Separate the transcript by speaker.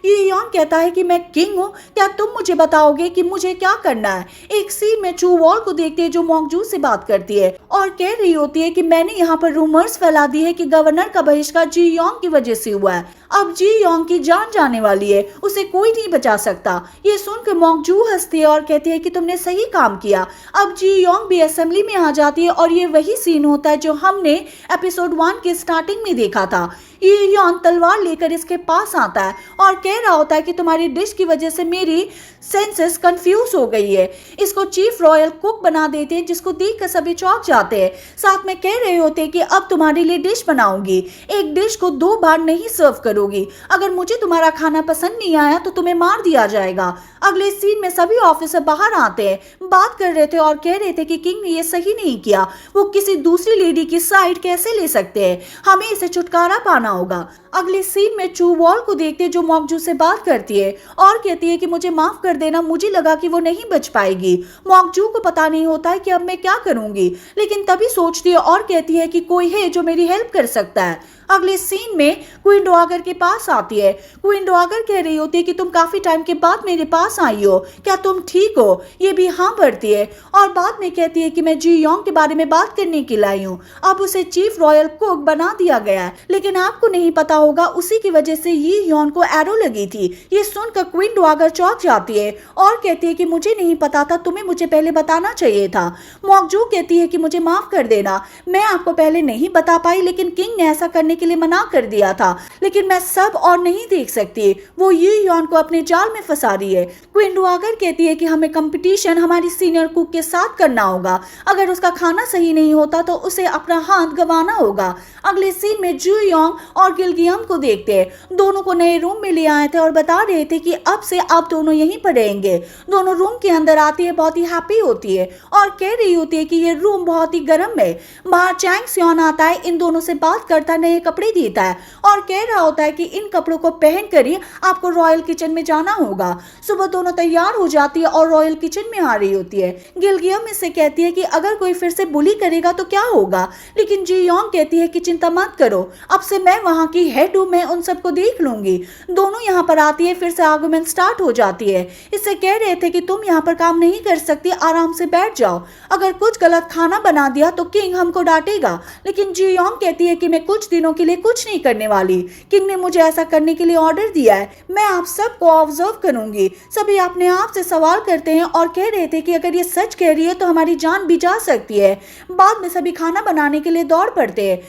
Speaker 1: ये यॉन कहता है कि मैं किंग हूँ, क्या तुम मुझे बताओगे कि मुझे क्या करना है। एक सीन में चू वॉल को देखते हैं जो मॉन्गजू से बात करती है और कह रही होती है कि मैंने यहाँ पर रूमर्स फैला दी है कि गवर्नर का बहिष्कार जी योंग की वजह से हुआ है। अब जी योंग की जान जाने वाली है, उसे कोई नहीं बचा सकता। ये सुनकर मॉन्गजू हंसती है और कहती है कि तुमने सही काम किया। अब जी योंग भी असेंबली में आ जाती है और ये वही सीन होता है जो हमने एपिसोड 1 के स्टार्टिंग में देखा था। ये यॉन तलवार लेकर इसके पास आता है और कह रहा होता है कि तुम्हारी डिश की वजह से मेरी सेंसेस कंफ्यूज हो गई है। इसको चीफ रॉयल कुक बना देते हैं जिसको देखकर सभी चौंक जाते हैं। साथ में कह रहे होते हैं कि अब तुम्हारे लिए डिश बनाऊंगी, एक डिश को 2 बार नहीं सर्व करोगी। अगर मुझे तुम्हारा खाना पसंद नहीं आया तो तुम्हें मार दिया जाएगा। अगले सीन में सभी ऑफिसर बाहर आते हैं, बात कर रहे थे और कह रहे थे कि किंग ने ये सही नहीं किया। वो किसी दूसरी लेडी की साइड कैसे ले सकते हैं, हमें इसे छुटकारा पाना होगा। अगले सीन में चू वॉल को देखते हैं जो मॉन्गजू से बात करती है और कहती है कि मुझे माफ कर देना, मुझे लगा कि वो नहीं बच पाएगी। मॉन्गजू को पता नहीं होता है कि अब मैं क्या करूंगी, लेकिन तभी सोचती है और कहती है कि कोई है जो मेरी हेल्प कर सकता है। अगले सीन में क्वीन डवागर के पास आती है। क्वीन डवागर कह रही होती है कि तुम काफी टाइम के बाद मेरे पास आई हो, क्या तुम ठीक हो। ये भी हाँ भरती है और बाद में कहती है कि मैं जी योंग के बारे में बात करने के लिए आई हूँ। अब उसे चीफ रॉयल कुक बना दिया गया है, लेकिन आपको नहीं पता होगा उसी की वजह से ये योन को एरो लगी थी। ये सुनकर क्वीन डवागर चौंक जाती है और कहती है कि मुझे नहीं पता था, तुम्हें मुझे पहले बताना चाहिए था। मॉन्गजू कहती है कि मुझे माफ कर देना, मैं आपको पहले नहीं बता पाई, लेकिन किंग ने ऐसा करने के लिए मना कर दिया था। लेकिन मैं सब और नहीं देख सकती, वो ये योन को अपने जाल में फंसा रही है। क्वीन डवागर कहती है कि हमें कंपटीशन हमारी सीनियर कुक के साथ करना होगा, अगर उसका खाना सही नहीं होता तो उसे अपना हाथ गंवाना होगा। अगले सीन में जू योंग और गिलगियम को देखते हैं, दोनों को नए रूम में ले आए थे और बता रहे थे कि अब से आप दोनों यहीं पर रहेंगे। दोनों रूम के अंदर आती है, बहुत ही हैप्पी होती है और कह रही होती है कि ये रूम बहुत ही गर्म है। बाहर चैंग सियोन आता है, इन दोनों से बात करता है, नए कपड़े देता है और कह रहा होता है कि इन कपड़ों को पहन कर ही आपको रॉयल किचन में जाना होगा। सुबह दोनों तैयार हो जाती है और रॉयल किचन में आ रही होती है। गिलगियम इससे कहती है कि अगर कोई फिर से बुली करेगा तो क्या होगा, लेकिन जी योंग कहती है कि चिंता मत करो, अब से मैं वहां की हेड हूं, मैं उन सबको देख लूंगी। दोनों यहाँ पर आती है, फिर से आर्गुमेंट स्टार्ट हो जाती है। इससे कह रहे थे कि तुम यहाँ पर काम नहीं कर सकती, आराम से बैठ जाओ, अगर कुछ गलत खाना बना दिया तो किंग हमको डांटेगा। लेकिन जी योंग कहती है कि मैं कुछ दिनों के लिए कुछ नहीं करने वाली, किंग ने मुझे ऐसा करने के लिए ऑर्डर दिया है, मैं आप सबको ऑब्जर्व करूंगी। सभी अपने आप से सवाल करते हैं और कह रहे थे कि अगर ये सच कह रही है तो हमारी जान भी जा सकती है। बाद में सभी खाना बनाने के लिए दौड़ पड़ते हैं।